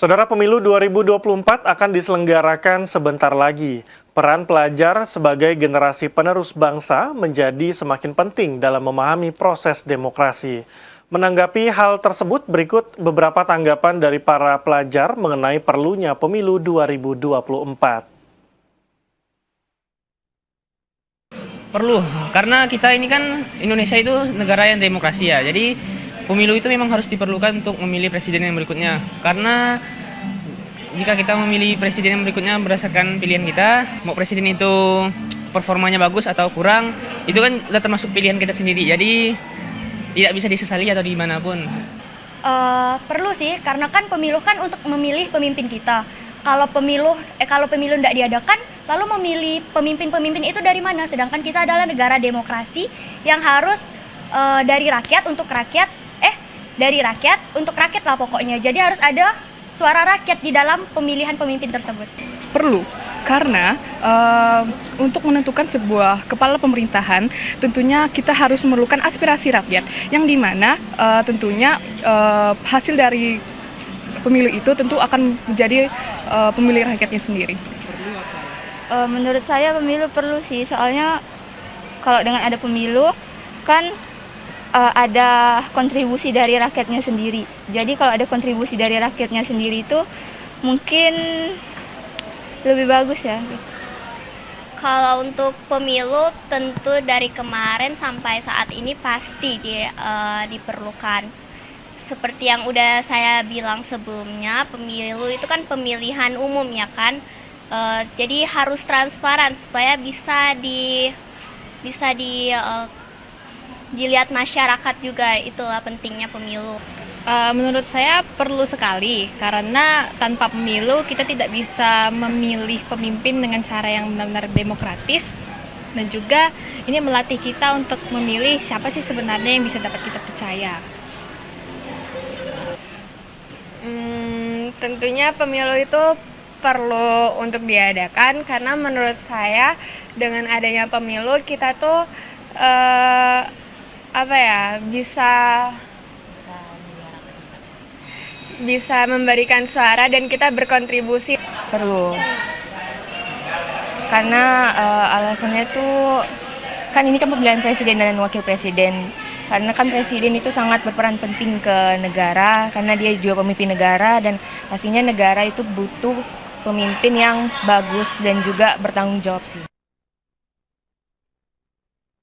Saudara, pemilu 2024 akan diselenggarakan sebentar lagi. Peran pelajar sebagai generasi penerus bangsa menjadi semakin penting dalam memahami proses demokrasi. Menanggapi hal tersebut, berikut beberapa tanggapan dari para pelajar mengenai perlunya pemilu 2024. Perlu, karena kita ini kan Indonesia itu negara yang demokrasi ya. Jadi pemilu itu memang harus diperlukan untuk memilih presiden yang berikutnya. Karena jika kita memilih presiden yang berikutnya berdasarkan pilihan kita, mau presiden itu performanya bagus atau kurang, itu kan sudah termasuk pilihan kita sendiri. Jadi tidak bisa disesali atau dimanapun. Perlu sih, karena kan pemilu kan untuk memilih pemimpin kita. Kalau pemilu tidak diadakan, lalu memilih pemimpin-pemimpin itu dari mana? Sedangkan kita adalah negara demokrasi yang harus dari rakyat untuk rakyat, dari rakyat untuk rakyat lah pokoknya. Jadi harus ada suara rakyat di dalam pemilihan pemimpin tersebut. Perlu, karena untuk menentukan sebuah kepala pemerintahan tentunya kita harus memerlukan aspirasi rakyat yang dimana tentunya hasil dari pemilu itu tentu akan menjadi pemilih rakyatnya sendiri. Menurut saya pemilu perlu sih, soalnya kalau dengan ada pemilu kan ada kontribusi dari rakyatnya sendiri. Jadi kalau ada kontribusi dari rakyatnya sendiri itu mungkin lebih bagus ya. Kalau untuk pemilu tentu dari kemarin sampai saat ini pasti diperlukan. Seperti yang udah saya bilang sebelumnya, pemilu itu kan pemilihan umum ya kan. Jadi harus transparan supaya bisa dilihat masyarakat juga. Itulah pentingnya pemilu. Menurut saya perlu sekali, karena tanpa pemilu kita tidak bisa memilih pemimpin dengan cara yang benar-benar demokratis, dan juga ini melatih kita untuk memilih siapa sih sebenarnya yang bisa dapat kita percaya. Tentunya pemilu itu perlu untuk diadakan, karena menurut saya dengan adanya pemilu kita tuh bisa memberikan suara dan kita berkontribusi. Perlu, karena alasannya tuh kan ini kan pemilihan presiden dan wakil presiden. Karena kan presiden itu sangat berperan penting ke negara, karena dia juga pemimpin negara, dan pastinya negara itu butuh pemimpin yang bagus dan juga bertanggung jawab sih.